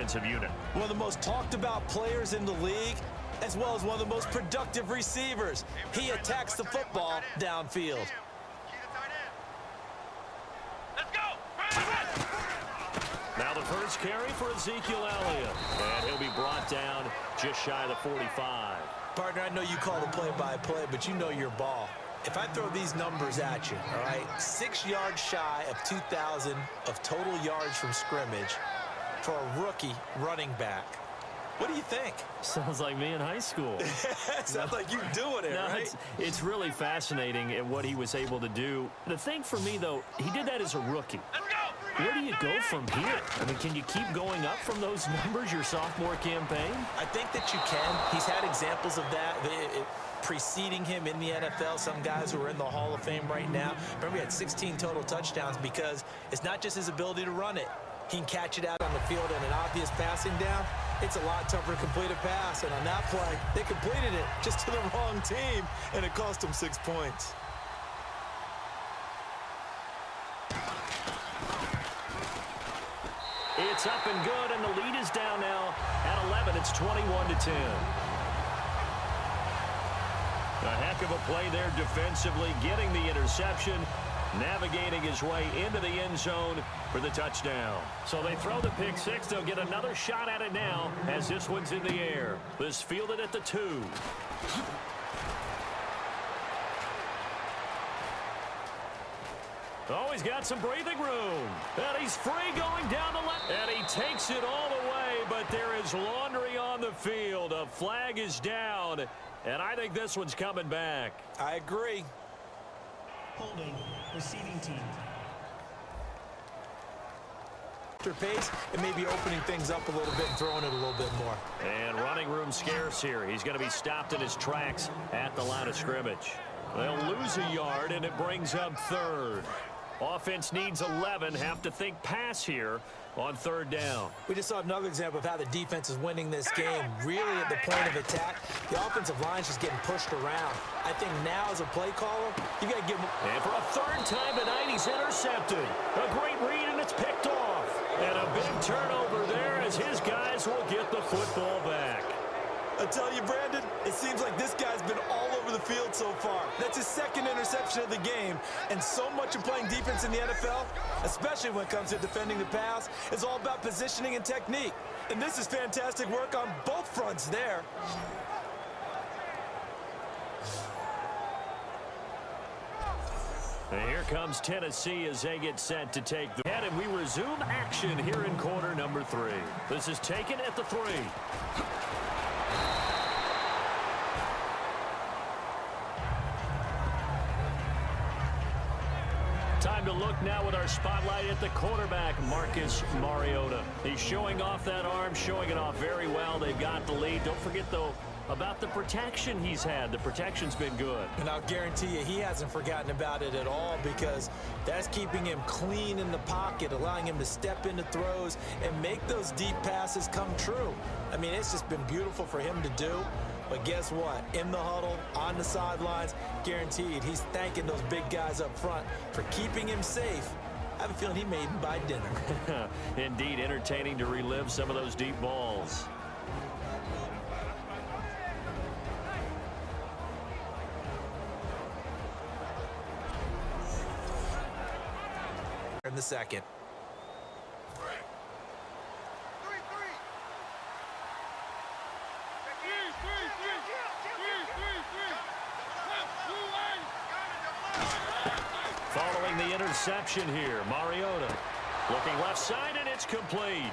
defensive unit. One of the most talked about players in the league, as well as one of the most productive receivers. He attacks the football downfield. Now the first carry for Ezekiel Elliott. And he'll be brought down just shy of the 45. Partner, I know you call the play-by-play, but you know your ball. If I throw these numbers at you, all right, 6 yards shy of 2,000 of total yards from scrimmage for a rookie running back. What do you think? Sounds like me in high school. Sounds like you doing it, right? It's really fascinating at what he was able to do. The thing for me, though, he did that as a rookie. Where do you go from here? I mean, can you keep going up from those numbers your sophomore campaign? I think that you can. He's had examples of that preceding him in the NFL. Some guys who are in the Hall of Fame right now. Remember, he had 16 total touchdowns because it's not just his ability to run it. He can catch it out on the field in an obvious passing down. It's a lot tougher to complete a pass, and on that play, they completed it just to the wrong team, and it cost them 6 points. It's up and good, and the lead is down now at 11. It's 21-10. A heck of a play there defensively, getting the interception, navigating his way into the end zone for the touchdown. So they throw the pick six. They'll get another shot at it now as this one's in the air. This fielded at the 2. Oh, he's got some breathing room. And he's free going down the left. And he takes it all the way, but there is laundry on the field. A flag is down, and I think this one's coming back. I agree. Holding, receiving team. Pace, it may be opening things up a little bit and throwing it a little bit more. And running room scarce here. He's going to be stopped in his tracks at the line of scrimmage. They'll lose a yard, and it brings up third. Offense needs 11. Have to think pass here on third down. We just saw another example of how the defense is winning this game. Really at the point of attack, the offensive line's just getting pushed around. I think now as a play caller, you got to give him. And for a third time tonight, he's intercepted. A great read, and it's picked off. And a big turnover there as his guys will get the football back. I tell you, Brandon, it seems like this guy's been all over the field so far. That's his second interception of the game. And so much of playing defense in the NFL, especially when it comes to defending the pass, is all about positioning and technique. And this is fantastic work on both fronts there. And here comes Tennessee as they get set to take the head, and we resume action here in quarter number 3. This is taken at the 3. Time to look now with our spotlight at the quarterback, Marcus Mariota. He's showing off that arm, showing it off very well. They've got the lead. Don't forget, though, about the protection he's had. The protection's been good. And I'll guarantee you he hasn't forgotten about it at all, because that's keeping him clean in the pocket, allowing him to step into throws and make those deep passes come true. I mean, it's just been beautiful for him to do. But guess what? In the huddle, on the sidelines, guaranteed he's thanking those big guys up front for keeping him safe. I have a feeling he may even buy dinner. Indeed, entertaining to relive some of those deep balls. In the second. Following the interception here, Mariota looking left side, and it's complete.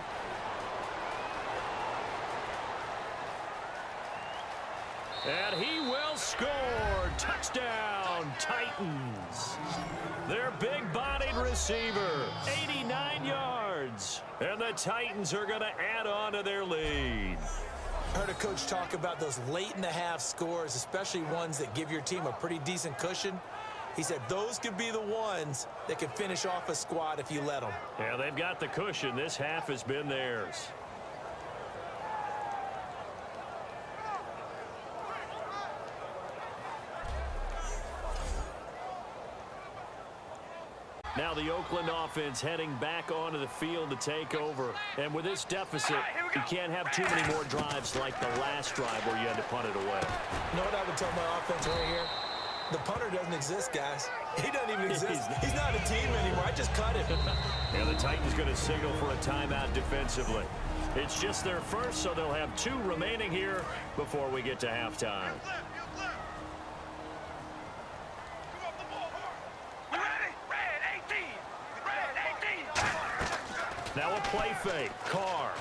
And he will score. Touchdown, Titans. Their big-bodied receiver, 89 yards. And the Titans are going to add on to their lead. I heard a coach talk about those late-in-the-half scores, especially ones that give your team a pretty decent cushion. He said those could be the ones that can finish off a squad if you let them. Yeah, they've got the cushion. This half has been theirs. Now the Oakland offense heading back onto the field to take over. And with this deficit, you can't have too many more drives like the last drive where you had to punt it away. You know what I would tell my offense right here? The punter doesn't exist, guys. He doesn't even exist. He's not a team anymore. I just cut him. And the Titans going to signal for a timeout defensively. It's just their first, so they'll have 2 remaining here before we get to halftime. Now a play fake. Carr.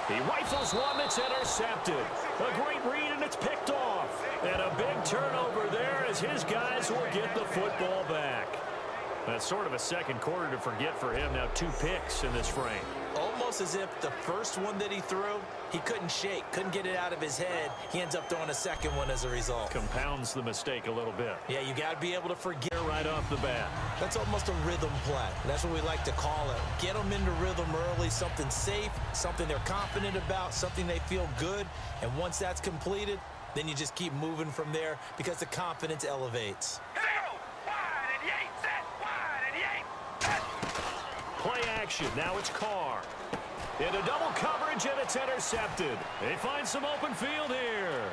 He rifles one that's intercepted. A great read, and it's picked off. And a big turnover there as his guys will get the football back. That's sort of a second quarter to forget for him. Now 2 picks in this frame. Almost as if the first one that he threw, he couldn't shake, couldn't get it out of his head. He ends up throwing a second one as a result. Compounds the mistake a little bit. Yeah, you got to be able to forget. Right off the bat. That's almost a rhythm play. That's what we like to call it. Get them into rhythm early, something safe, something they're confident about, something they feel good. And once that's completed, then you just keep moving from there because the confidence elevates. Play action. Now it's Carr. Into double coverage, and it's intercepted. They find some open field here.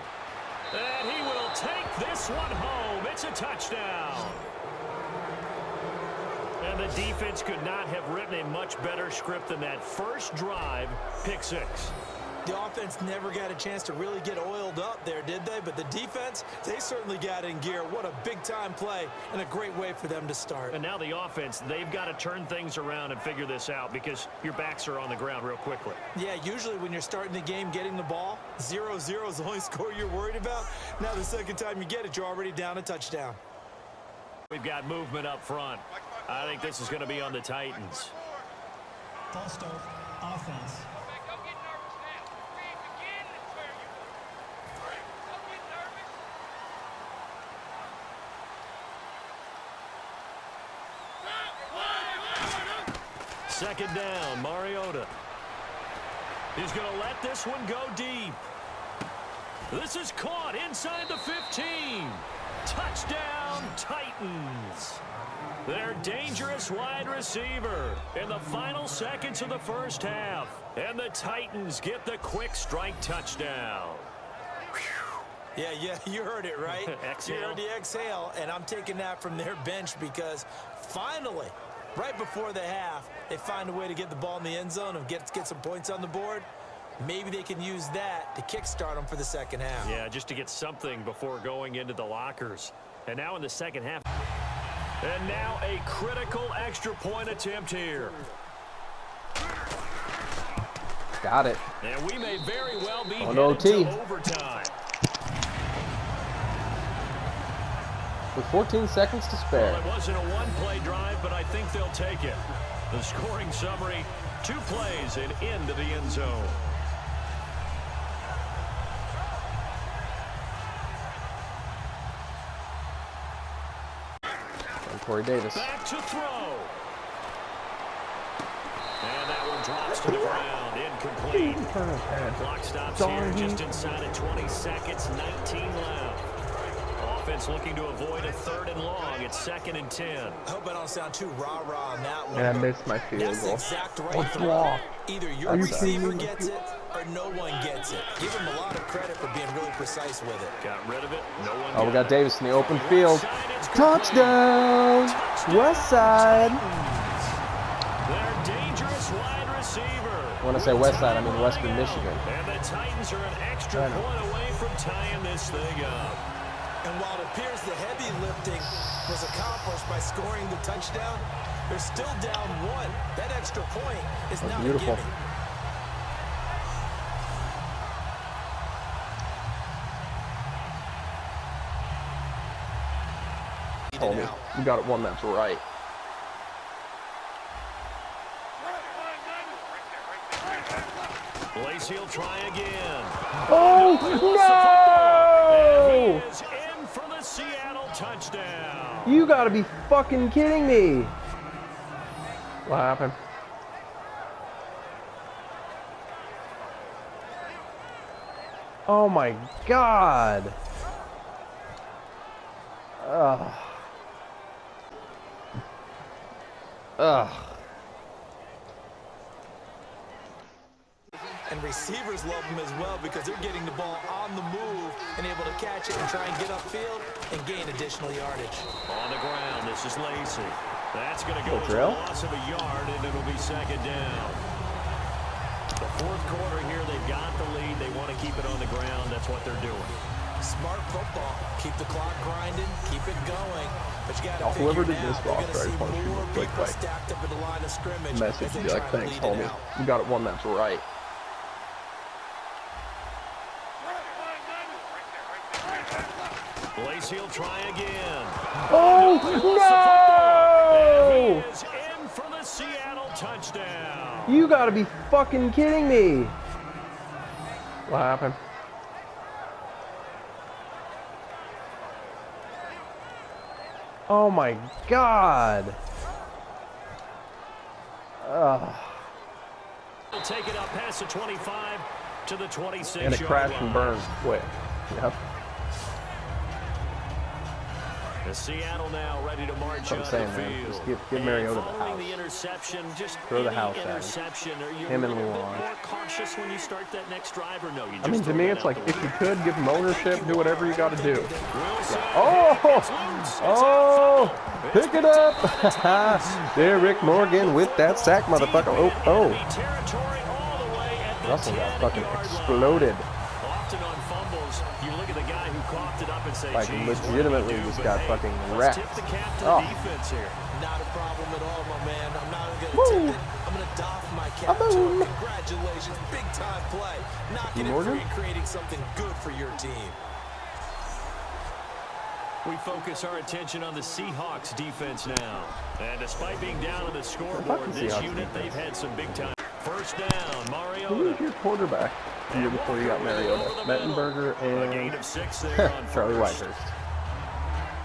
And he will take this one home. It's a touchdown. And the defense could not have written a much better script than that first drive, pick 6. The offense never got a chance to really get oiled up there, did they? But the defense, they certainly got in gear. What a big-time play and a great way for them to start. And now the offense, they've got to turn things around and figure this out because your backs are on the ground real quickly. Yeah, usually when you're starting the game getting the ball, 0-0 is the only score you're worried about. Now the second time you get it, you're already down a touchdown. We've got movement up front. I think this is going to be on the Titans. False start, offense. Second down, Mariota. He's going to let this one go deep. This is caught inside the 15. Touchdown, Titans. Their dangerous wide receiver in the final seconds of the first half. And the Titans get the quick strike touchdown. Yeah, you heard it, right? Exhale. You heard the exhale, and I'm taking that from their bench because finally, right before the half, they find a way to get the ball in the end zone and get some points on the board. Maybe they can use that to kickstart them for the second half. Yeah, just to get something before going into the lockers. And now in the second half. And now a critical extra point attempt here. Got it. And we may very well be On headed OT. to overtime. With 14 seconds to spare. Well, it wasn't a one-play drive, but I think they'll take it. The scoring summary, 2 plays and into the end zone. And Corey Davis. Back to throw. And that one drops to the ground. Incomplete. Clock stops here just inside of 20 seconds, 19 left. Offense looking to avoid a 3rd and long. It's 2nd and 10. I hope I don't sound too rah-rah on that one. And I missed my field That's the goal. exact right What's throw. wrong? Either your receiver gets it or no one gets it. Give him a lot of credit for being really precise with it. Got rid of it. No one Oh, we got it. Davis in the open field. Side, it's complete. Touchdown! West side. Their dangerous wide receiver. When I say West side, I mean Western Michigan. And the Titans are an extra point away from tying this thing up. And while it appears the heavy lifting was accomplished by scoring the touchdown, they're still down 1. That extra point is now beautiful. a gimme. Told me. You got it one that's right. Lacey will try again. Oh, And no! he is in for the Seattle touchdown. You gotta be fucking kidding me. What happened? Oh my God. Ugh. And receivers love them as well because they're getting the ball on the move and able to catch it and try and get upfield and gain additional yardage. On the ground, this is Lacey. That's going to go to a loss of a yard, and it'll be second down. The fourth quarter here, they've got the lead. They want to keep it on the ground. That's what they're doing. Smart football. Keep the clock grinding. Keep it going. But you got to figure whoever did now, this they're roster, I going to just want to see shoot more a quick people play. stacked up at the line of scrimmage. Message as they be like, try to thanks, lead it homie. out. You got one that's right. Lacey will try again. Oh, And no! he is in for the Seattle touchdown. You gotta be fucking kidding me. What happened? Oh my god. Ugh. We'll take it up past the 25 to the 26. And it crashed and burned quick. Yep. The Seattle now ready to march That's what I'm saying, on the man. field. Just give Mariota the Following house. the interception, just Throw the any house at him. interception. Are you Him a and little bit Luan. more cautious when you start that next drive, or no? You just I mean, to throw me, that it's out like, the if you window? could, give him ownership, do whatever you gotta do. Wilson, Oh! it's loose. It's Oh! out. Pick it up! Derrick Morgan with that sack, motherfucker. Oh, oh. Enemy territory all the way at the Russell got 10-yard fucking line. exploded. Often on fumbles, you look at the guy who coughed it up and say, Like, "Geez, legitimately what did he do?" just But, got hey, fucking let's wrecked. tip the cap to Oh. the defense here. Not a problem at all, my man. I'm not going Woo. to tip it. I'm going to doff my cap to boom. him. Congratulations. Big time play. Knocking it Morgan? free and creating something good for your team. We focus our attention on the Seahawks defense now. And despite being down on the scoreboard, fucking this Seahawks unit, defense. they've had some big time. First down, Who Mariota. was your quarterback the year before you got Mariota? Mettenberger A gain and of 6 there on Charlie first. Whitehurst.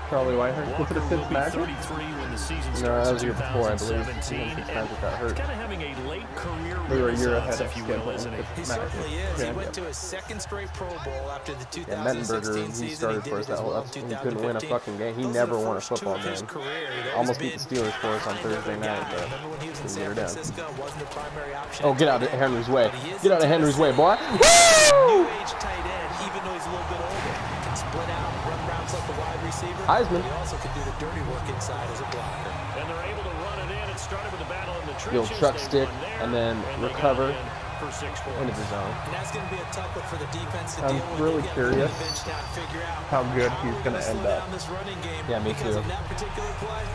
Charlie Whitehurst. Was it a Walker will be Fitzmagic? 33 when the season No, starts that was in the year before, I believe. 2017. Fitzmagic got He's hurt. kind of having a late career They were a year renaissance, ahead of if you schedule. will, isn't he? He certainly is. He went to his second straight Pro Bowl after the 2016 Mettenberger, he season. started did for it us as that well whole in he couldn't win a 2015. fucking game. He Those are never the won a first two football of his game. career. He'd always Almost beat the been Steelers for us on kind of Thursday a night, guy. but Remember when he was in we San were down. Francisco? Wasn't the primary option. Oh, get out of Henry's way. But he is Get out in of Henry's way, Tennessee. boy. New Woo! age tight end, even though he's a little bit older. Can split out, run routes like a wide receiver. Heisman. But he also can do the dirty work inside as a blocker. And they're able to run it in. It started with a battle in the You'll trenches. truck They stick won there, and then they got recover it in for 6 points. into the zone. And that's going to be a tough one for the defense to I'm deal with. really They get curious the bench down, figure out how good how he's we're gonna gonna end slow up. down this running game. Yeah, me because too. in that particular play,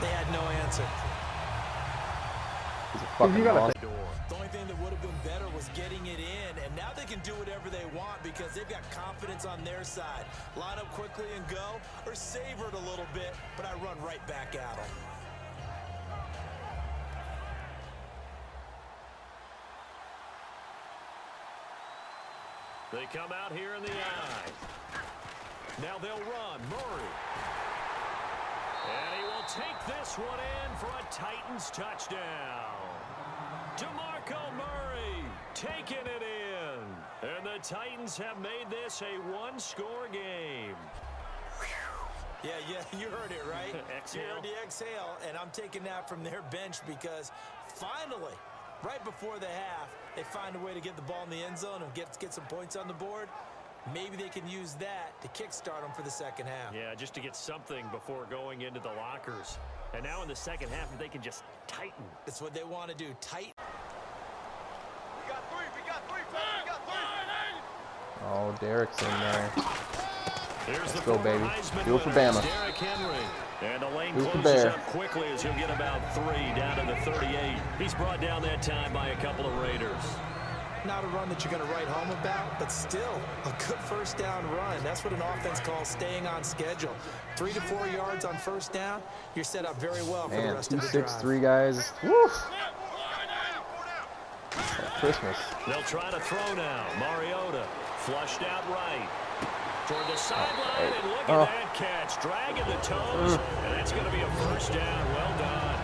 they had no answer. He's a fucking monster. The only thing that would have been better was getting it in, and now they can do whatever they want because they've got confidence on their side. Line up quickly and go, or savor it a little bit, but I run right back at them. They come out here in the eye. Now they'll run. Murray. And he will take this one in for a Titans touchdown. DeMarco Murray taking it in. And the Titans have made this a one-score game. Yeah, you heard it, right? Exhale. You heard the exhale, and I'm taking that from their bench because finally, right before the half, they find a way to get the ball in the end zone and get some points on the board. Maybe they can use that to kickstart them for the second half. Yeah, just to get something before going into the lockers. And now in the second half, if they can just tighten. That's what they want to do, tight. Oh, Derrick's in there. There's Let's go, baby. Do it for Bama. Derrick Henry. And the lane Do it for closes Bear. up quickly as he'll get about 3 down to the 38. He's brought down that time by a couple of Raiders. Not a run that you're going to write home about, but still a good first down run. That's what an offense calls staying on schedule. 3 to 4 yards on first down, you're set up very well for the Man, rest two of the drive. 6'3" guys. Woo! Christmas. They'll try to throw now. Mariota flushed out right. Toward the sideline, and look at that catch. Dragging the toes, and that's going to be a first down. Well done.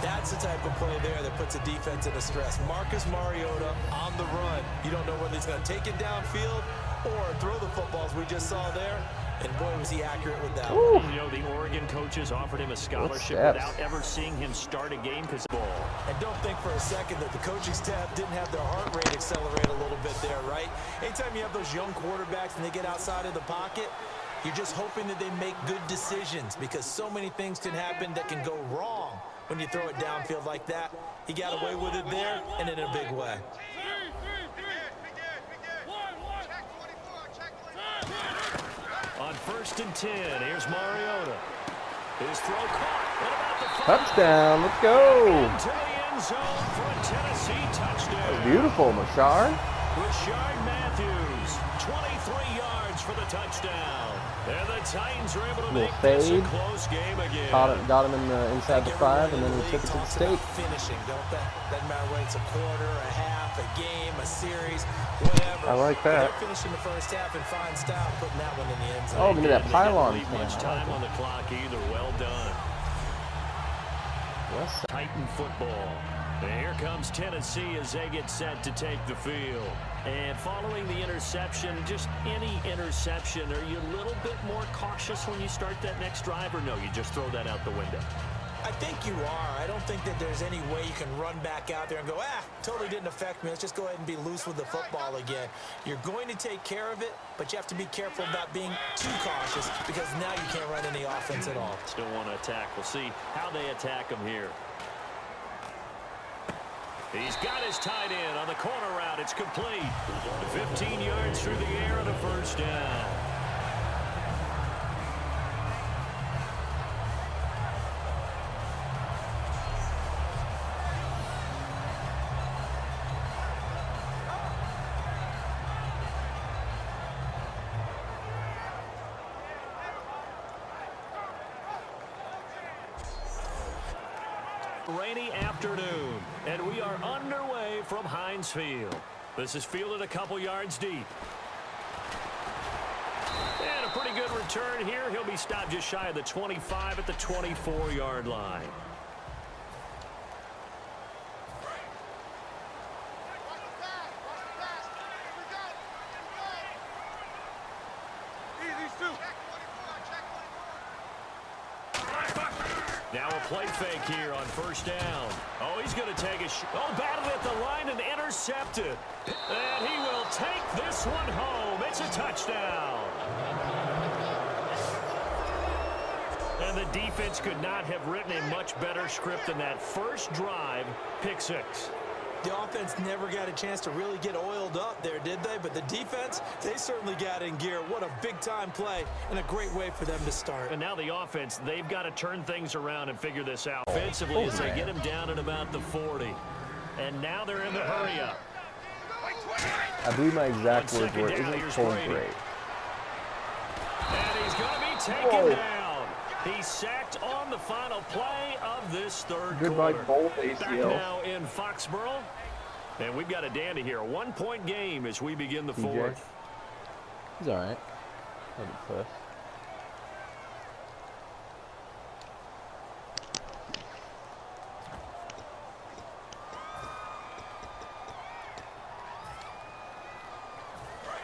That's the type of play there that puts a defense into stress. Marcus Mariota on the run. You don't know whether he's going to take it downfield or throw the footballs we just saw there. And boy, was he accurate with that Ooh. one. You know, the Oregon coaches offered him a scholarship steps. without ever seeing him start a game because of the ball. And don't think for a second that the coaching staff didn't have their heart rate accelerate a little bit there, right? Anytime you have those young quarterbacks and they get outside of the pocket, you're just hoping that they make good decisions because so many things can happen that can go wrong when you throw it downfield like that. He got away with it there and in a big way. On 1st and 10, here's Mariota. His throw caught. What about the Touchdown. Let's go. into the end zone for a Tennessee touchdown? Beautiful, Machar. Rashard Matthews, 23 yards for the touchdown. And the Titans are able to Little make this a fade. close game again. Got him in the inside the 5, and then we took it to the state. Finishing, don't they? Doesn't matter whether it's a quarter, a half, a game, a series, whatever. I like that. They're finishing the first half in fine style, putting that one in the end zone. Oh, give me that They pylon. didn't leave much time on the clock either. Well done. Yes. Titan football. And here comes Tennessee as they get set to take the field. And following the interception, just any interception, are you a little bit more cautious when you start that next drive, or no, you just throw that out the window? I think you are. I don't think that there's any way you can run back out there and go, totally didn't affect me. Let's just go ahead and be loose with the football again. You're going to take care of it, but you have to be careful about being too cautious because now you can't run any offense at all. Still want to attack. We'll see how they attack him here. He's got his tight end on the corner route. It's complete. 15 yards through the air and a first down. Rainy afternoon, and we are underway from Heinz Field. This is fielded a couple yards deep. And a pretty good return here. He'll be stopped just shy of the 25 at the 24-yard line. Now a play fake here on first down. Oh, he's going to take a battled at the line and intercepted. And he will take this one home. It's a touchdown. And the defense could not have written a much better script than that first drive, pick six. The offense never got a chance to really get oiled up there, did they? But the defense, they certainly got in gear. What a big-time play and a great way for them to start. And now the offense, they've got to turn things around and figure this out offensively as they get him down at about the 40. And now they're in the hurry-up. I believe my exact words were, isn't cold great. And he's going to be taken down. He's sacked on the final play of this third Goodbye, quarter. both Back ACL. now in Foxborough. And we've got a dandy here. A one-point game as we begin the fourth. He's all right. Cliff.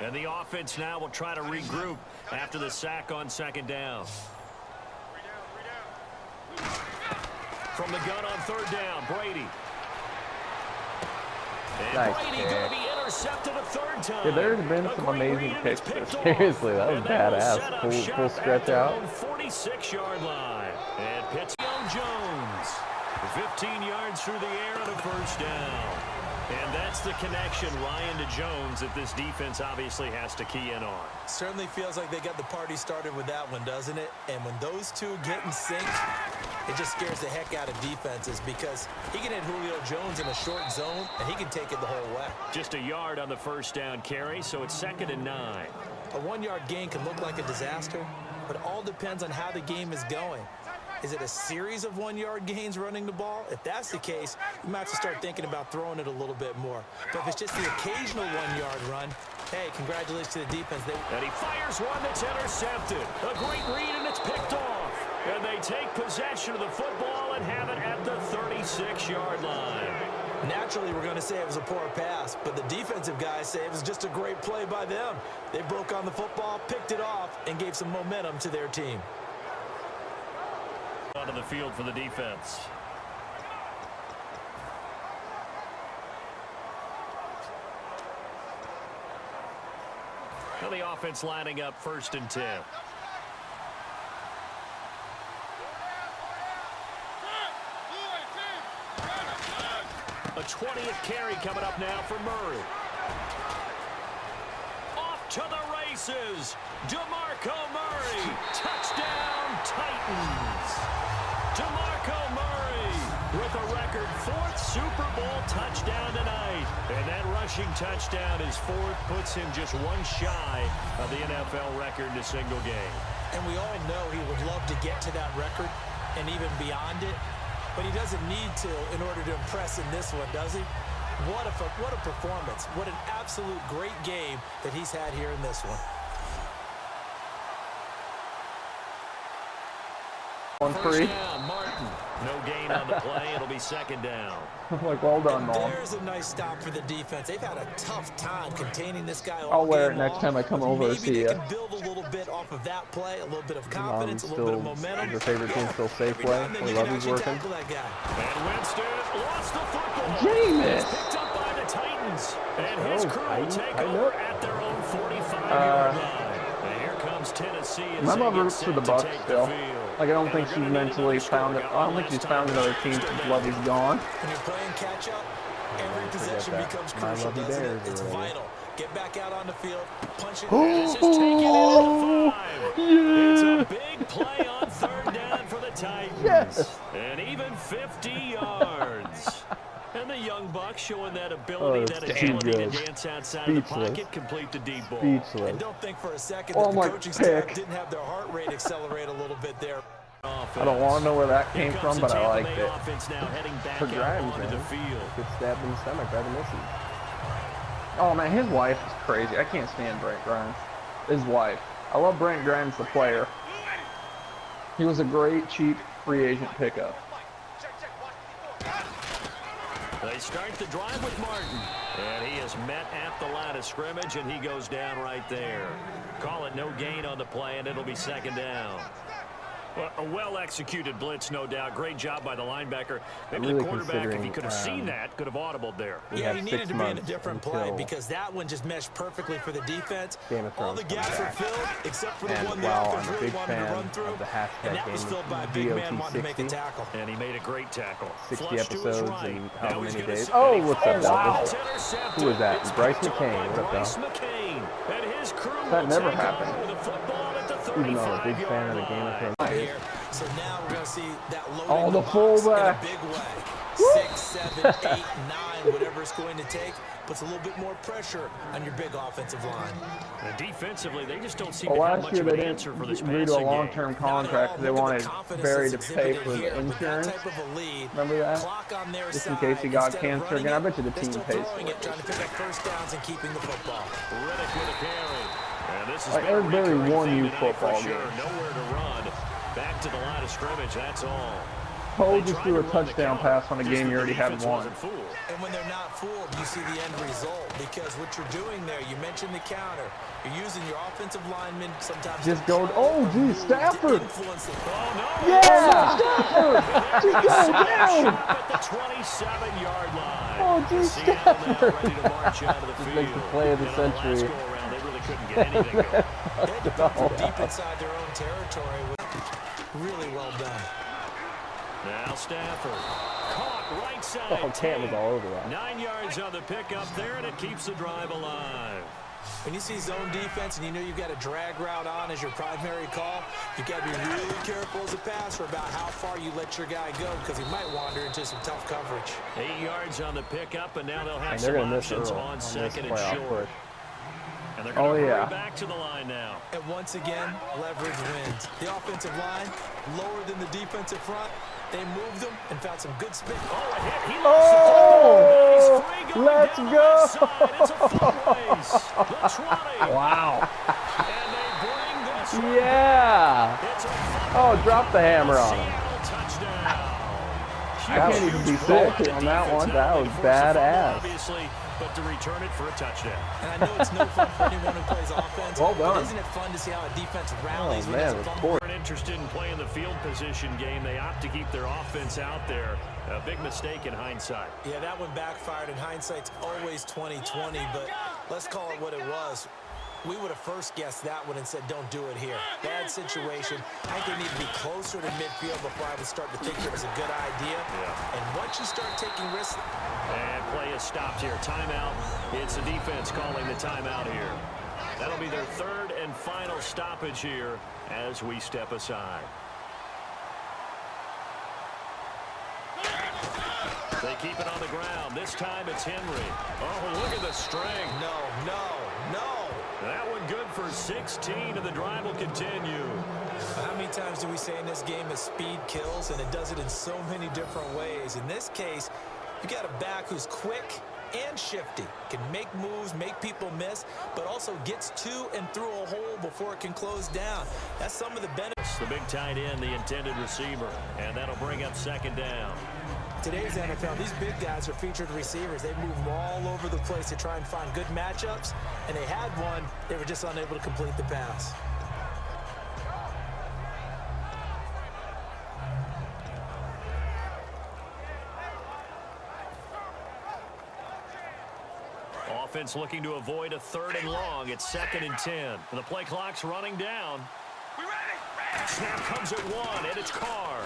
And the offense now will try to regroup after the sack on second down. From the gun on third down, Brady. And Nice Brady going to be intercepted a third time. Yeah, there's been some amazing picks. Seriously, that was badass. Full stretch out. 46-yard line. And Pittsburgh Jones. 15 yards through the air and a first down. And that's the connection, Ryan to Jones, that this defense obviously has to key in on. Certainly feels like they got the party started with that one, doesn't it? And when those two get in sync, it just scares the heck out of defenses because he can hit Julio Jones in a short zone, and he can take it the whole way. Just a yard on the first down carry, so it's 2nd and 9. A 1-yard gain can look like a disaster, but it all depends on how the game is going. Is it a series of 1-yard gains running the ball? If that's the case, you might have to start thinking about throwing it a little bit more. But if it's just the occasional 1-yard run, hey, congratulations to the defense. And he fires one that's intercepted. A great read, and it's picked off. And they take possession of the football and have it at the 36-yard line. Naturally, we're going to say it was a poor pass, but the defensive guys say it was just a great play by them. They broke on the football, picked it off, and gave some momentum to their team. Onto the field for the defense. Now the offense lining up 1st and 10. A 20th carry coming up now for Murray. Off to the races. DeMarco Murray. Touchdown, Titans. DeMarco Murray with a record 4th Super Bowl touchdown tonight. And that rushing touchdown is 4th, puts him just one shy of the NFL record in a single game. And we all know he would love to get to that record and even beyond it. But he doesn't need to in order to impress in this one, does he? What a performance. What an absolute great game that he's had here in this one. First down, Martin. No gain on the play. It'll be 2nd down. Like, well done, Mom. There's a nice stop for the defense. They've had a tough time containing this guy all I'll wear it game next long. time I come over to see Maybe you. they can build a little bit off of that play, a little bit of confidence, a little bit of momentum. Your favorite team still Safeway? We love he's working. And Winston lost the football. Jameis. Picked up by the Titans. And his crew will take I over at their own 45-yard line. And here comes Tennessee. My mom roots for the Bucks still. Like, I don't think she's mentally found it. I don't think she's found another team since Lovey's gone. When you're playing catch-up, every possession becomes crucial, doesn't it? It's vital. Get back out on the field, punch it. This is taking it at the 5. It's a big play on 3rd down for the Titans. Yes. And even 50 yards. And the young Bucks showing that ability, that agility to dance outside the pocket, complete the deep ball. And don't think for a second that the coaching staff didn't have their heart rate accelerate a little bit there. I don't want to know where that came from, but I liked it. For Grimes, man. Get stabbed in the stomach by the misses. Oh, man, his wife is crazy. I can't stand Brent Grimes. His wife. I love Brent Grimes, the player. He was a great, cheap, free agent pickup. They start the drive with Martin. And he is met at the line of scrimmage, and he goes down right there. Call it no gain on the play, and it'll be 2nd down. Well, a well-executed blitz, no doubt. Great job by the linebacker. Maybe really the quarterback, if he could have seen that, could have audibled there. Yeah, he needed to be in a different play because that one just meshed perfectly for the defense. All the gaps were filled except for the one the offense really wanted to run through. And that was filled by a big man wanting to make a tackle. And he made a great tackle. 60 episodes in how many days? Oh, what's up, Dalvin? Who is that? Bryce McCain. What up, Dal? That never happened. Even though I'm a big fan of the Game of Thrones. So now we're going to see that Oh, the loading fullback. in a big way. 6, 7, 8, 9, whatever it's going to take, puts a little bit more pressure on your big offensive line. And defensively, they just don't seem to have Last much year of they an answer for this didn't agree to a passing game. long-term contract because they wanted Barry to pay for the insurance. Remember that? Just in case he got cancer again. I bet you the team pays for it. Trying to pick up first downs and keeping the football. Riddick with a carry. And this is Like Eric Berry won you football sure. games. Nowhere to run. Back to the line of scrimmage, that's all. Poe just threw a touchdown pass on a game you already had won. And when they're not fooled, you see the end result because what you're doing there, you mentioned the counter. You're using your offensive linemen sometimes. Just go, oh, geez, Stafford. Yeah, Stafford. Just go down. At the 27-yard line. Oh, geez, Stafford. This makes the play of the century. They really couldn't get anything going. Deep inside their own territory. Really well done. Now Stafford. Caught right side. Oh, Cam was all over that. 9 yards on the pickup there, and it keeps the drive alive. When you see zone defense and you know you've got a drag route on as your primary call, you've got to be really careful as a passer about how far you let your guy go because he might wander into some tough coverage. 8 yards on the pickup, and now they'll have they're some gonna miss options Earl on second and playoff short. push. And they're going to yeah. hurry back to the line now. And once again, leverage wins. The offensive line, lower than the defensive front. They moved them and found some good spin. Oh, a hit. He Oh, let's go. It's a full race. The 20. Wow. And they bring this one. Yeah. It's a Oh, drop the hammer on him. Seattle touchdown. I can't even be salty on that one. That was badass. Obviously, but to return it for a touchdown. And I know it's no fun for anyone who plays offense. Well done. But isn't it fun to see how a defense rallies when man, there's a of fumble? course. Aren't interested in playing the field position game. They opt to keep their offense out there. A big mistake in hindsight. Yeah, that one backfired, and hindsight's always 20/20, but let's call it what it was. We would have first guessed that one and said, don't do it here. Bad situation. I think they need to be closer to midfield before I would start to think it was a good idea. Yeah. And once you start taking risks... And play is stopped here. Timeout. It's the defense calling the timeout here. That'll be their third and final stoppage here as we step aside. They keep it on the ground. This time it's Henry. Oh, look at the string. No. That one good for 16, and the drive will continue. How many times do we say in this game that speed kills, and it does it in so many different ways? In this case, you got a back who's quick and shifty, can make moves, make people miss, but also gets to and through a hole before it can close down. That's some of the benefits. The big tight end, the intended receiver, and that'll bring up second down. Today's NFL, these big guys are featured receivers. They move all over the place to try and find good matchups, and they had one. They were just unable to complete the pass. Offense looking to avoid a third and long. It's 2nd and 10. The play clock's running down. Snap comes at 1, and it's Carr.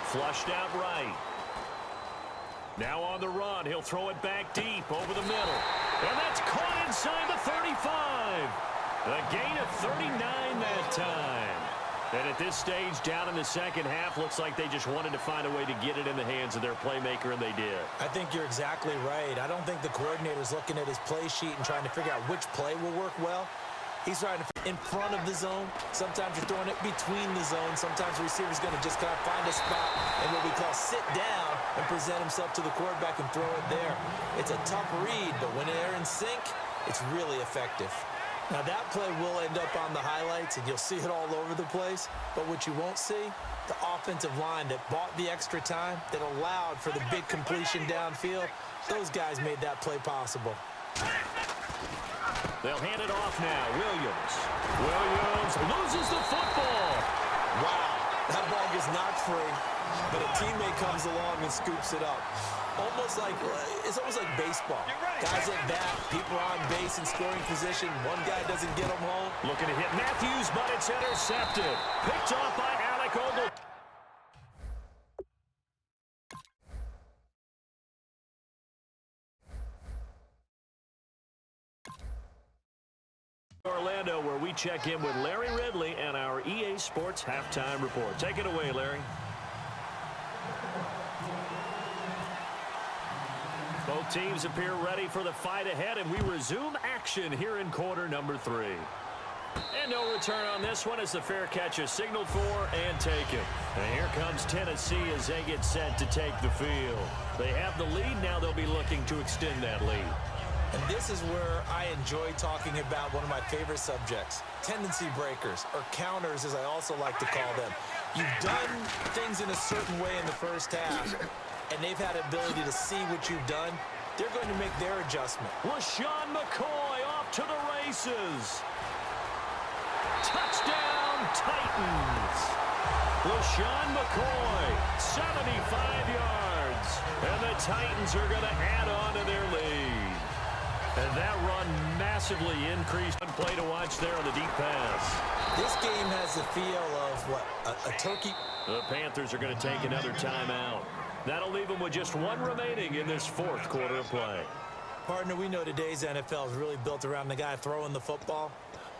Flushed out right. Now on the run. He'll throw it back deep over the middle. And that's caught inside the 35. A gain of 39 that time. And at this stage, down in the second half, looks like they just wanted to find a way to get it in the hands of their playmaker, and they did. I think you're exactly right. I don't think the coordinator's looking at his play sheet and trying to figure out which play will work well. He's trying to in front of the zone. Sometimes you're throwing it between the zones. Sometimes the receiver's going to just kind of find a spot and what we call sit down and present himself to the quarterback and throw it there. It's a tough read, but when they're in sync, it's really effective. Now, that play will end up on the highlights, and you'll see it all over the place. But what you won't see, the offensive line that bought the extra time, that allowed for the big completion downfield, those guys made that play possible. They'll hand it off now. Williams loses the football. Wow, that ball gets knocked free, but a teammate comes along and scoops it up. It's almost like baseball. Guys at bat, people are on base in scoring position. One guy doesn't get them home. Looking to hit Matthews, but it's intercepted. Picked off by Alec Ogle. Orlando, where we check in with Larry Ridley and our EA Sports Halftime Report. Take it away, Larry. Both teams appear ready for the fight ahead, and we resume action here in quarter number 3. And no return on this one as the fair catch is signaled for and taken. And here comes Tennessee as they get set to take the field. They have the lead. Now they'll be looking to extend that lead. And this is where I enjoy talking about one of my favorite subjects, tendency breakers, or counters as I also like to call them. You've done things in a certain way in the first half, and they've had the ability to see what you've done. They're going to make their adjustment. LaShawn McCoy off to the races. Touchdown, Titans. LaShawn McCoy, 75 yards. And the Titans are going to add on to their lead. And that run massively increased. One play to watch there on the deep pass. This game has the feel of, what, a turkey? The Panthers are going to take another timeout. That'll leave them with just one remaining in this fourth quarter of play. Partner, we know today's NFL is really built around the guy throwing the football.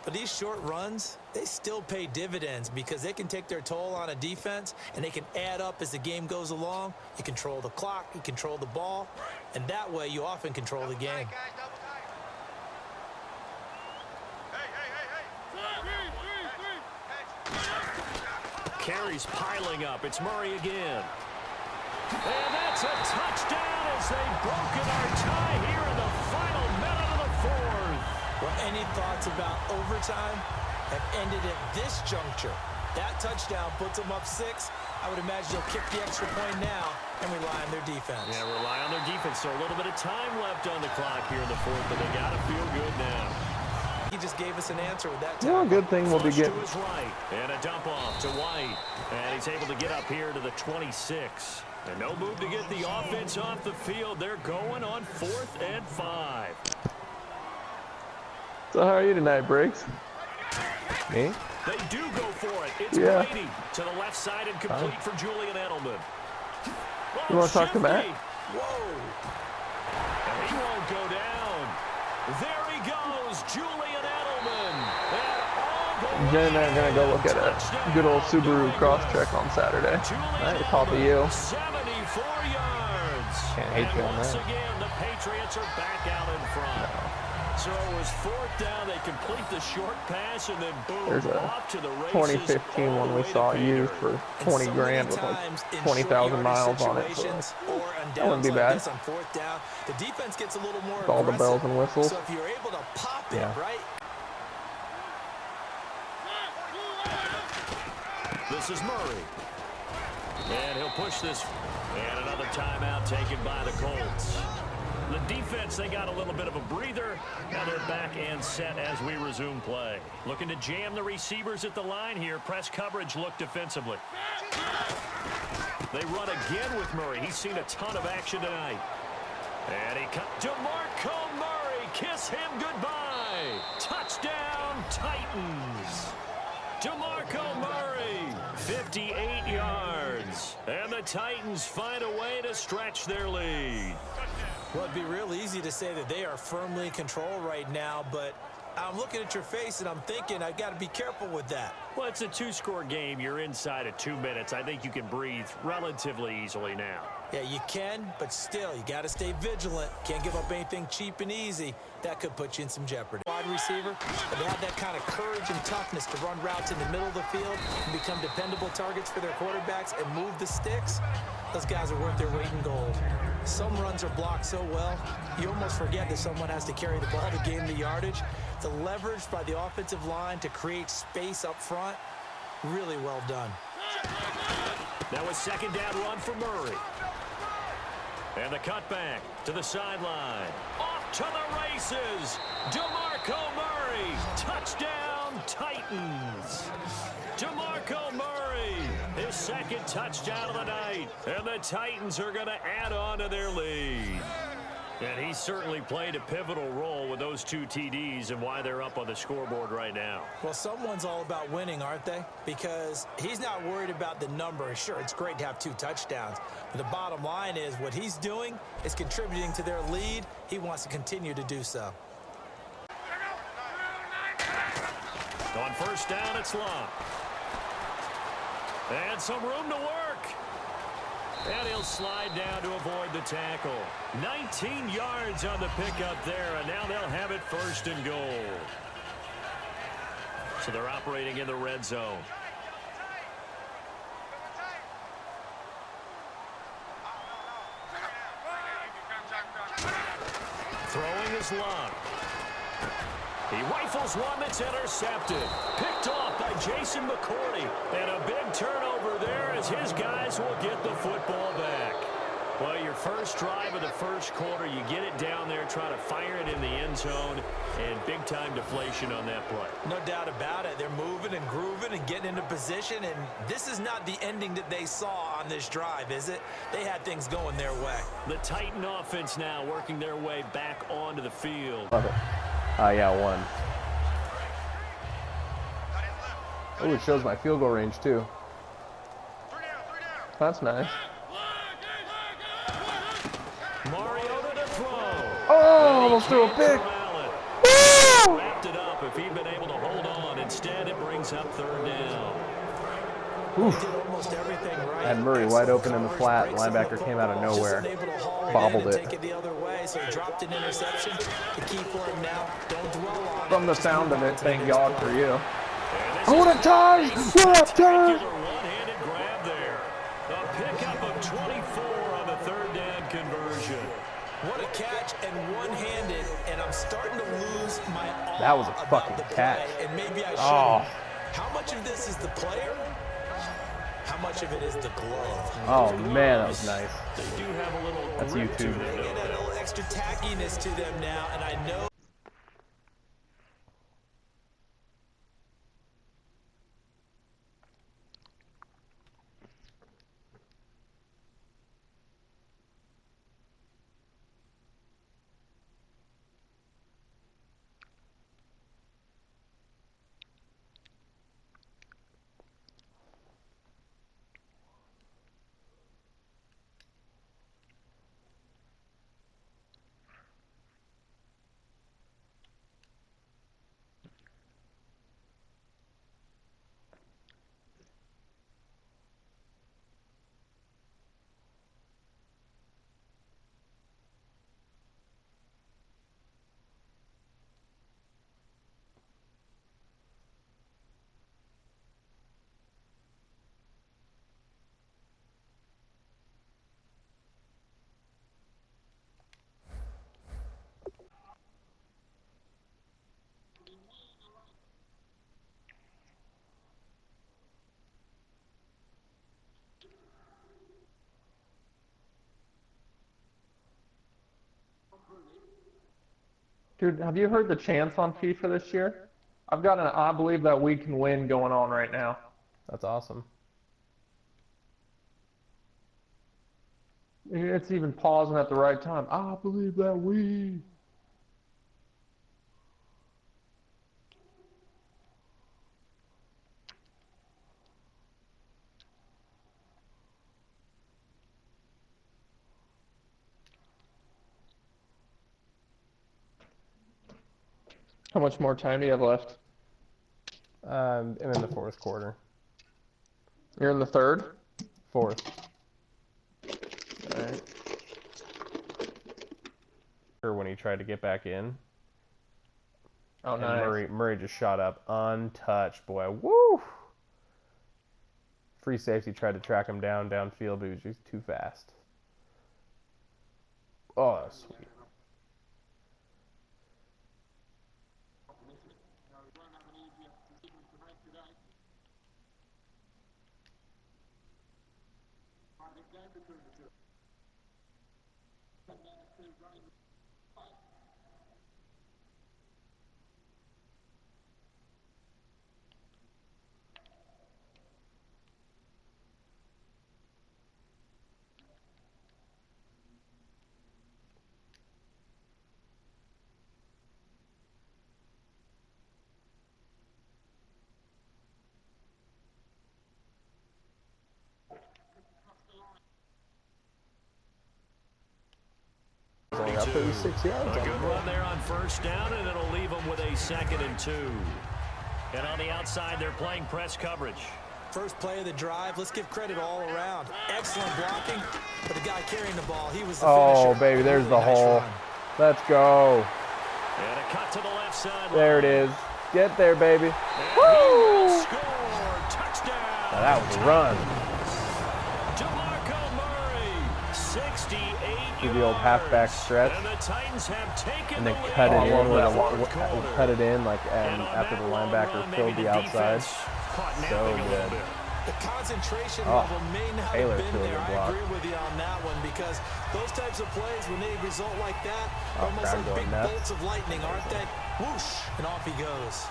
But these short runs, they still pay dividends because they can take their toll on a defense and they can add up as the game goes along. You control the clock, you control the ball, and that way you often control the game. Carries piling up. It's Murray again. And that's a touchdown as they've broken our tie here in the final minute of the fourth. Well, any thoughts about overtime have ended at this juncture. That touchdown puts them up 6. I would imagine they'll kick the extra point now and rely on their defense. Yeah, rely on their defense. So a little bit of time left on the clock here in the fourth, but they got to feel good now. He just gave us an answer with that time. Well, good thing we'll be Flush getting. to his right, and a dump off to White. And he's able to get up here to the 26. And no move to get the offense off the field. They're going on 4th and 5. So how are you tonight, Briggs? Me? They do go for it. It's Yeah. Brady to the left side and complete for Julian Edelman. You want to talk to Matt? Whoa. And he won't go down. There he goes, Julian Edelman. And Jen and I are going to go look at a good old Subaru Crosstrek on Saturday. Nice to copy you. 74 yards. Can't hate you on once that. again, the Patriots are back out in front. So it was 4th down. They complete the short pass, and then boom, There's a off to the races. 2015 one we saw used for 20 grand with like 20,000 miles on it. So that wouldn't be bad. On 4th down, the defense gets a little more with all the bells and whistles. So if you're able to pop it, Yeah. right? This is Murray. And he'll push this. And another timeout taken by the Colts. The defense, they got a little bit of a breather. Now they're back and set as we resume play. Looking to jam the receivers at the line here. Press coverage look defensively. They run again with Murray. He's seen a ton of action tonight. And he cut DeMarco Murray. Kiss him goodbye. Touchdown, Titans. DeMarco Murray, 58 yards. And the Titans find a way to stretch their lead. Well, it'd be real easy to say that they are firmly in control right now, but I'm looking at your face and I'm thinking I got to be careful with that. Well, it's a 2-score game. You're inside of 2 minutes. I think you can breathe relatively easily now. Yeah, you can, but still, you got to stay vigilant. Can't give up anything cheap and easy. That could put you in some jeopardy. Wide receiver, but they have that kind of courage and toughness to run routes in the middle of the field and become dependable targets for their quarterbacks and move the sticks. Those guys are worth their weight in gold. Some runs are blocked so well, you almost forget that someone has to carry the ball to gain the yardage. The leverage by the offensive line to create space up front, really well done. Now a 2nd down run for Murray. And the cutback to the sideline. Off to the races. DeMarco Murray. Touchdown, Titans. DeMarco Murray, his 2nd touchdown of the night. And the Titans are going to add on to their lead. And he certainly played a pivotal role with those 2 TDs and why they're up on the scoreboard right now. Well, someone's all about winning, aren't they? Because he's not worried about the number. Sure, it's great to have 2 touchdowns. But the bottom line is what he's doing is contributing to their lead. He wants to continue to do so. On 1st down, it's Locke. And some room to work. And he'll slide down to avoid the tackle. 19 yards on the pickup there, and now they'll have it 1st and goal. So they're operating in the red zone. Throwing is Locke. He rifles one that's intercepted. Picked off by Jason McCourty. And a big turnover there as his guys will get the football back. Well, your first drive of the first quarter, you get it down there, try to fire it in the end zone, and big-time deflation on that play. No doubt about it. They're moving and grooving and getting into position, and this is not the ending that they saw on this drive, is it? They had things going their way. The Titan offense now working their way back onto the field. Love it. Yeah, 1. Oh, it shows my field goal range too. That's nice. Mariota to throw. Oh, almost threw a pick. Woo! Wrapped it up if he'd been able to hold on. Instead, it brings up 3rd down. Had Murray wide open in the flat. Linebacker came out of nowhere. Bobbled it. Take it the other way, so he dropped an interception. The key for him now, don't dwell on it. From the sound of it, thank God for you. What a tie! What a tie! One-handed grab there. A pickup of 24 on the 3rd down conversion. What a catch and one-handed, and I'm starting to lose my awe. That was a about fucking the play, catch. And maybe I should. Oh. How much of this is the player? how much of it is the glove? Oh man, that was nice. They do have a little That's grip to YouTube. them. They get a little extra tackiness to them now, and I know. Dude, have you heard the chants on FIFA this year? I've got an I believe that we can win going on right now. That's awesome. It's even pausing at the right time. I believe that we. How much more time do you have left? I'm in the fourth quarter. You're in the third? Fourth. Alright. Or when he tried to get back in. Oh, And nice. Murray just shot up untouched, boy. Woo! Free safety tried to track him downfield, but he was just too fast. Oh, that's sweet. Only got 36 yards A on good him. run there on first down, and it'll leave them with a 2nd and 2. And on the outside, they're playing press coverage. First play of the drive, let's give credit all around. Excellent blocking, but the guy carrying the ball, he was the Oh, finisher. baby, there's the Really nice hole. run. Let's go. And a cut to the left side. There it is. Get there, baby. Woo! Score! Touchdown! Now that was a run. DeMarco Murray, 68 Do the old halfback stretch. And the Titans have taken And then the cut lead it in the with fourth quarter. cut it in like And on after that the long linebacker run, filled maybe the outside. defense caught So napping a little good. bit. The concentration Oh, level may not Taylor have been threw a there. good I block. agree with you on that one because those types of plays, when they result like that, Oh, almost crowd like going big nuts. bolts of lightning, aren't they? Whoosh, and off he goes.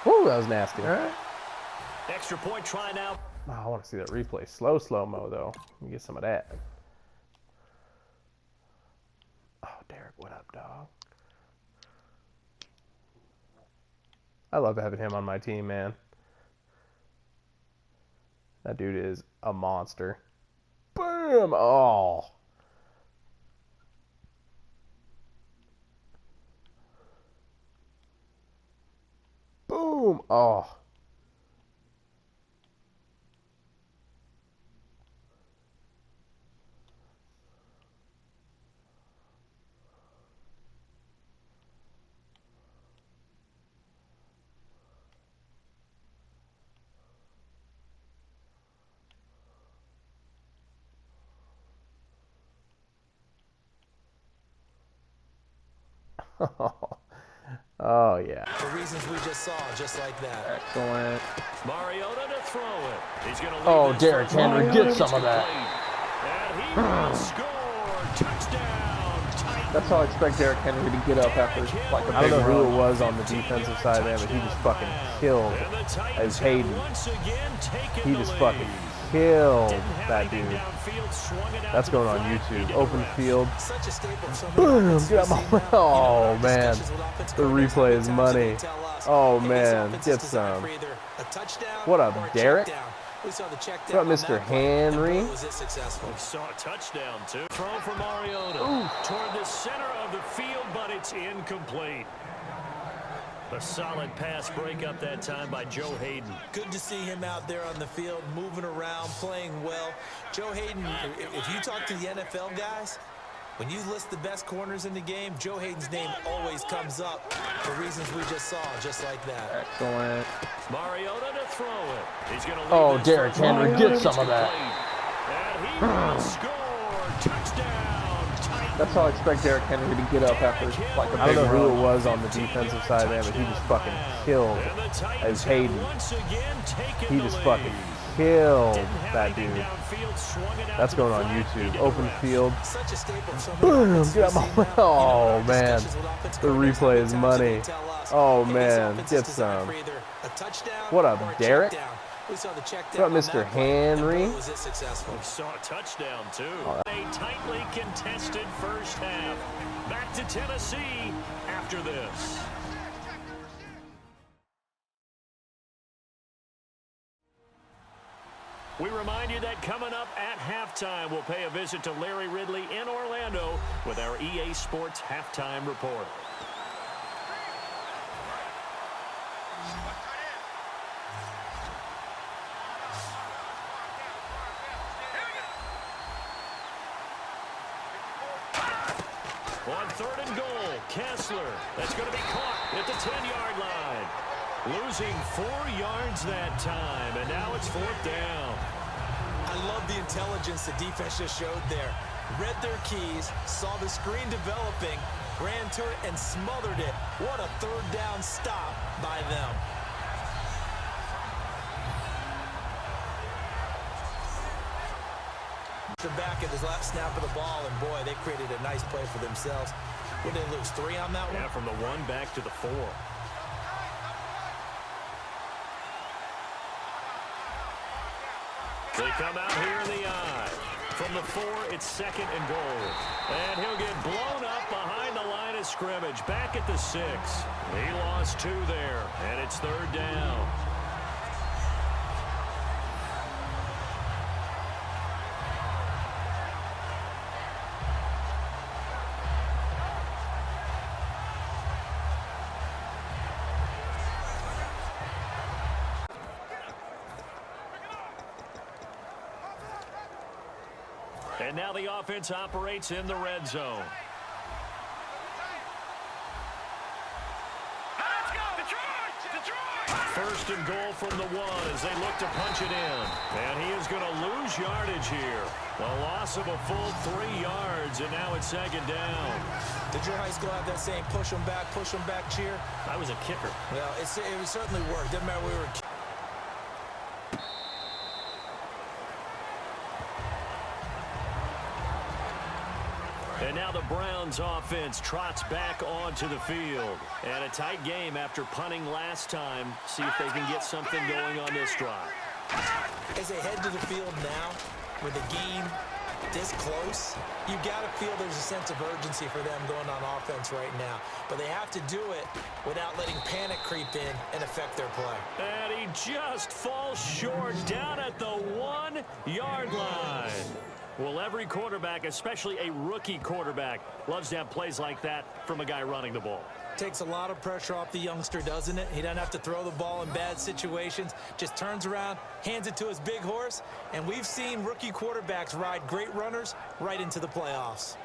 Woo, that was nasty. All right. Extra point try now. Oh, I want to see that replay. Slow-mo, though. Let me get some of that. Oh, Derek, what up, dog? I love having him on my team, man. That dude is a monster. Boom! Oh. Boom! Oh. Oh, yeah. For reasons we just saw, just like that. Excellent. Mariota to throw it. He's going to leave Oh, this Derrick first Henry, one. get It's some of that. complete. And he will score. Touchdown, Titans. That's how I expect Derrick Henry to get up after like a I big don't know who run. it was on the defensive side of that, but he just fucking killed as Hayden. He just fucking killed that dude. That's going on YouTube. Open field. Such a staple of so many Boom! offenses Get we've my, seen now. oh, Our man. discussions with offensive The coordinators, replay how many is times money. they tell us, Oh, hey, this man. offense is Get designed some. for either a touchdown What up, or a Derek? check down. We saw the check What down up, on Mr. that play, and Henry? boy, was it successful. We saw a touchdown, too. Throw for Mariota. Toward the center of the field, but it's incomplete. A solid pass breakup that time by Joe Hayden. Good to see him out there on the field, moving around, playing well. Joe Hayden, if you talk to the NFL guys, when you list the best corners in the game, Joe Hayden's name always comes up for reasons we just saw, just like that. Excellent. Mariota to throw it. He's going to leave Oh, this Derrick first one. Henry, get It's some of that. complete. And he will score. Touchdown, Titans. That's how I expect Derrick Henry to get up after like a I big don't know who run. it was on the defensive side of that, but he just fucking killed And the Titans as have Hayden. once again taken He the just lead. fucking killed Didn't have that anything dude. downfield, swung it out That's to the going on flat, YouTube. needed Open the rest. field. Such a staple of so many Boom! offenses Get we've my, seen now. oh, Our man. discussions with offensive The coordinators, replay how is many times money. they tell us, Oh, hey, this man. offense is Get designed some. for either a touchdown What up, or a Derek? check down. We saw the check What down up, on Mr. that play, and Henry? boy, was it successful. We saw a touchdown, too. A tightly contested first half. Back to Tennessee after this. We remind you that coming up at halftime, we'll pay a visit to Larry Ridley in Orlando with our EA Sports Halftime Report. On third and goal, Kessler. That's going to be caught at the 10-yard line. Losing 4 yards that time, and now it's fourth down. I love the intelligence the defense just showed there. Read their keys, saw the screen developing, ran to it, and smothered it. What a third down stop by them. The back at his last snap of the ball, and boy, they created a nice play for themselves. Would they lose 3 on that one? Yeah, from the 1 back to the 4. They come out here in the eye. From the 4, it's second and goal. And he'll get blown up behind the line of scrimmage. Back at the 6. He lost 2 there, and it's third down. And now the offense operates in the red zone. First and goal from the 1 as they look to punch it in. And he is going to lose yardage here. A loss of a full 3 yards, and now it's second down. Did your high school have that saying, push them back cheer? I was a kicker. Well, it certainly worked. Didn't matter where we were. And now the Browns offense trots back onto the field. And a tight game after punting last time. See if they can get something going on this drive. As they head to the field now, with the game this close, you got to feel there's a sense of urgency for them going on offense right now. But they have to do it without letting panic creep in and affect their play. And he just falls short down at the 1-yard line. Well, every quarterback, especially a rookie quarterback, loves to have plays like that from a guy running the ball. Takes a lot of pressure off the youngster, doesn't it? He doesn't have to throw the ball in bad situations. Just turns around, hands it to his big horse, and we've seen rookie quarterbacks ride great runners right into the playoffs.